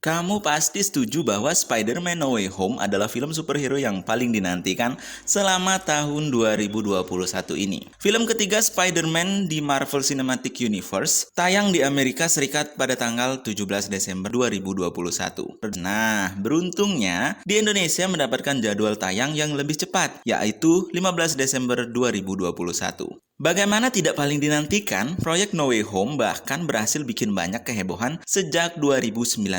Kamu pasti setuju bahwa Spider-Man No Way Home adalah film superhero yang paling dinantikan selama tahun 2021 ini. Film ketiga Spider-Man di Marvel Cinematic Universe tayang di Amerika Serikat pada tanggal 17 Desember 2021. Nah, beruntungnya di Indonesia mendapatkan jadwal tayang yang lebih cepat, yaitu 15 Desember 2021. Bagaimana tidak paling dinantikan, proyek No Way Home bahkan berhasil bikin banyak kehebohan sejak 2019.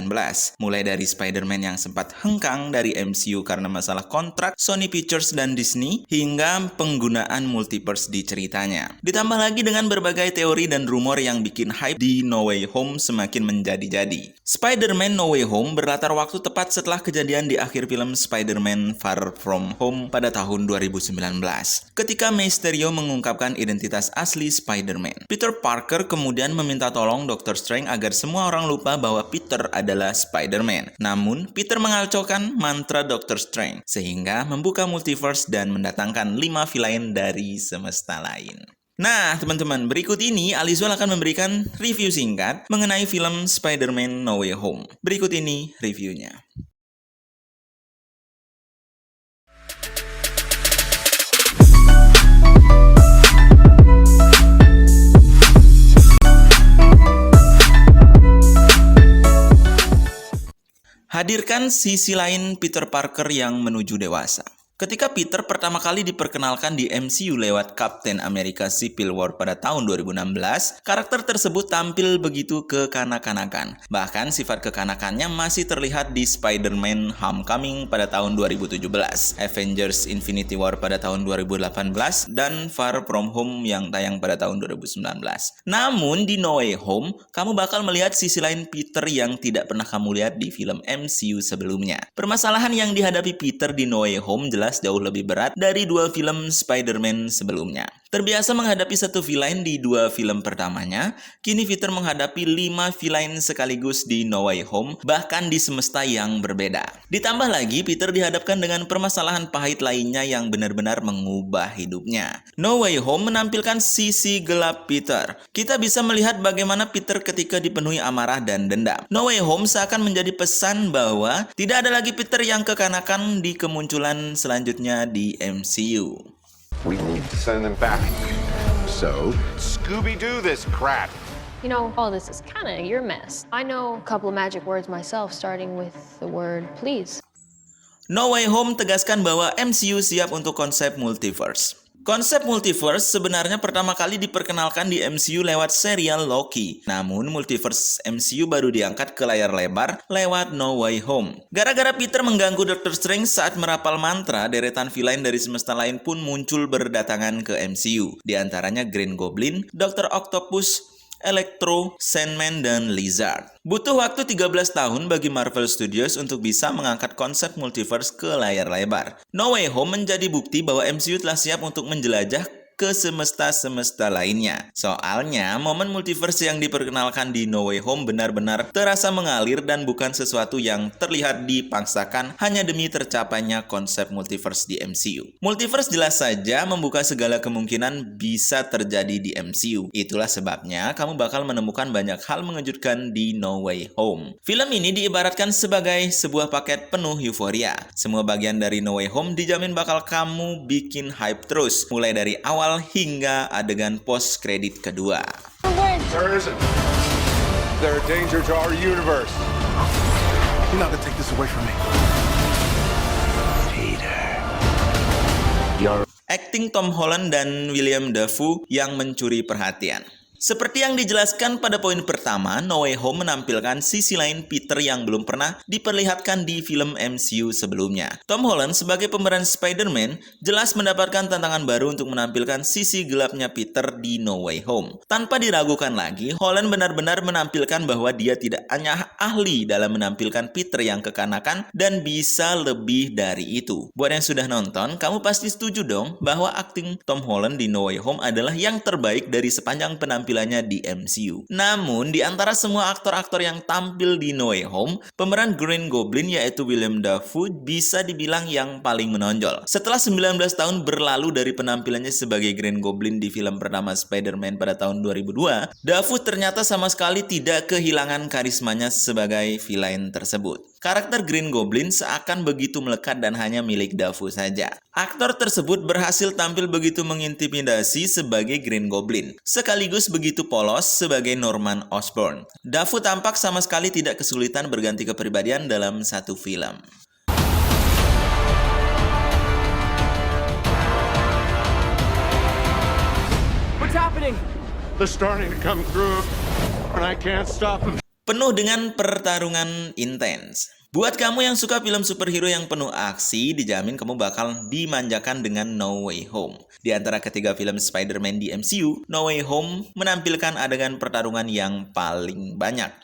Mulai dari Spider-Man yang sempat hengkang dari MCU karena masalah kontrak Sony Pictures dan Disney, hingga penggunaan multiverse di ceritanya. Ditambah lagi dengan berbagai teori dan rumor yang bikin hype di No Way Home semakin menjadi-jadi. Spider-Man No Way Home berlatar waktu tepat setelah kejadian di akhir film Spider-Man Far From Home pada tahun 2019. Ketika Mysterio mengungkapkan identitas asli Spider-Man, Peter Parker kemudian meminta tolong Dr. Strange agar semua orang lupa bahwa Peter adalah Spider-Man. Namun, Peter mengalcokan mantra Dr. Strange, sehingga membuka multiverse dan mendatangkan 5 villain dari semesta lain. Nah, teman-teman, berikut ini Alizwal akan memberikan review singkat mengenai film Spider-Man No Way Home. Berikut ini reviewnya. Hadirkan sisi lain Peter Parker yang menuju dewasa. Ketika Peter pertama kali diperkenalkan di MCU lewat Captain America Civil War pada tahun 2016, karakter tersebut tampil begitu kekanak-kanakan. Bahkan sifat kekanakannya masih terlihat di Spider-Man Homecoming pada tahun 2017, Avengers Infinity War pada tahun 2018, dan Far From Home yang tayang pada tahun 2019. Namun di No Way Home, kamu bakal melihat sisi lain Peter yang tidak pernah kamu lihat di film MCU sebelumnya. Permasalahan yang dihadapi Peter di No Way Home jelas jauh lebih berat dari 2 film Spider-Man sebelumnya. Terbiasa menghadapi satu villain di 2 film pertamanya, kini Peter menghadapi 5 villain sekaligus di No Way Home, bahkan di semesta yang berbeda. Ditambah lagi, Peter dihadapkan dengan permasalahan pahit lainnya yang benar-benar mengubah hidupnya. No Way Home menampilkan sisi gelap Peter. Kita bisa melihat bagaimana Peter ketika dipenuhi amarah dan dendam. No Way Home seakan menjadi pesan bahwa tidak ada lagi Peter yang kekanakan di kemunculan selanjutnya di MCU. We need to send them back. So, Scooby-Doo this crap. You know, all this is kind of your mess. I know a couple of magic words myself, starting with the word please. No Way Home tegaskan bahwa MCU siap untuk konsep multiverse. Konsep multiverse sebenarnya pertama kali diperkenalkan di MCU lewat serial Loki. Namun, multiverse MCU baru diangkat ke layar lebar lewat No Way Home. Gara-gara Peter mengganggu Dr. Strange saat merapal mantra, deretan villain dari semesta lain pun muncul berdatangan ke MCU. Di antaranya Green Goblin, Dr. Octopus, Electro, Sandman, dan Lizard. Butuh waktu 13 tahun bagi Marvel Studios untuk bisa mengangkat konsep multiverse ke layar lebar. No Way Home menjadi bukti bahwa MCU telah siap untuk menjelajah ke semesta-semesta lainnya. Soalnya, momen multiverse yang diperkenalkan di No Way Home benar-benar terasa mengalir dan bukan sesuatu yang terlihat dipaksakan hanya demi tercapainya konsep multiverse di MCU. Multiverse jelas saja membuka segala kemungkinan bisa terjadi di MCU. Itulah sebabnya kamu bakal menemukan banyak hal mengejutkan di No Way Home. Film ini diibaratkan sebagai sebuah paket penuh euforia. Semua bagian dari No Way Home dijamin bakal kamu bikin hype terus, mulai dari awal hingga adegan post kredit kedua. There isn't. They're a danger to our universe. You're not gonna take this away from me. Peter. Akting Tom Holland dan William Dafoe yang mencuri perhatian. Seperti yang dijelaskan pada poin pertama, No Way Home menampilkan sisi lain Peter yang belum pernah diperlihatkan di film MCU sebelumnya. Tom Holland sebagai pemeran Spider-Man jelas mendapatkan tantangan baru untuk menampilkan sisi gelapnya Peter di No Way Home. Tanpa diragukan lagi, Holland benar-benar menampilkan bahwa dia tidak hanya ahli dalam menampilkan Peter yang kekanakan dan bisa lebih dari itu. Buat yang sudah nonton, kamu pasti setuju dong bahwa akting Tom Holland di No Way Home adalah yang terbaik dari sepanjang penampilan penampilannya di MCU. Namun, di antara semua aktor-aktor yang tampil di No Way Home, pemeran Green Goblin yaitu Willem Dafoe bisa dibilang yang paling menonjol. Setelah 19 tahun berlalu dari penampilannya sebagai Green Goblin di film pertama Spider-Man pada tahun 2002, Dafoe ternyata sama sekali tidak kehilangan karismanya sebagai villain tersebut. Karakter Green Goblin seakan begitu melekat dan hanya milik Dafoe saja. Aktor tersebut berhasil tampil begitu mengintimidasi sebagai Green Goblin, sekaligus begitu polos sebagai Norman Osborn. Dafoe tampak sama sekali tidak kesulitan berganti kepribadian dalam satu film. What's happening? They're starting to come through, and I can't stop them. Penuh dengan pertarungan intens. Buat kamu yang suka film superhero yang penuh aksi, dijamin kamu bakal dimanjakan dengan No Way Home. Di antara ketiga film Spider-Man di MCU, No Way Home menampilkan adegan pertarungan yang paling banyak.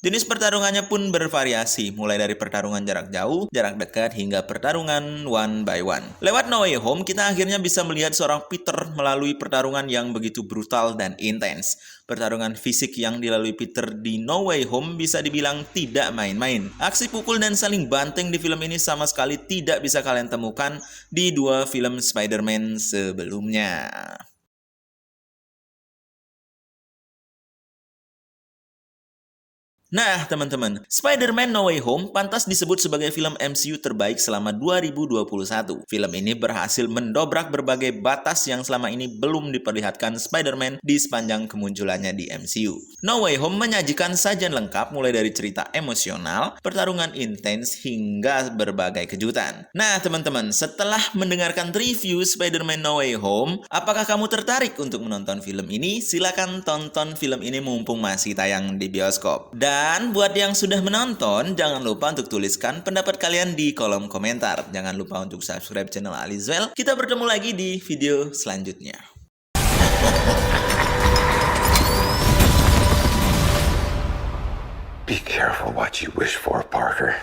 Jenis pertarungannya pun bervariasi, mulai dari pertarungan jarak jauh, jarak dekat, hingga pertarungan one by one. Lewat No Way Home, kita akhirnya bisa melihat seorang Peter melalui pertarungan yang begitu brutal dan intens. Pertarungan fisik yang dilalui Peter di No Way Home bisa dibilang tidak main-main. Aksi pukul dan saling banting di film ini sama sekali tidak bisa kalian temukan di dua film Spider-Man sebelumnya. Nah, teman-teman, Spider-Man No Way Home pantas disebut sebagai film MCU terbaik selama 2021. Film ini berhasil mendobrak berbagai batas yang selama ini belum diperlihatkan Spider-Man di sepanjang kemunculannya di MCU. No Way Home menyajikan sajian lengkap mulai dari cerita emosional, pertarungan intens, hingga berbagai kejutan. Nah, teman-teman, setelah mendengarkan review Spider-Man No Way Home, apakah kamu tertarik untuk menonton film ini? Silakan tonton film ini mumpung masih tayang di bioskop. Dan buat yang sudah menonton, jangan lupa untuk tuliskan pendapat kalian di kolom komentar. Jangan lupa untuk subscribe channel Alizwell. Kita bertemu lagi di video selanjutnya. Be careful what you wish for, Parker.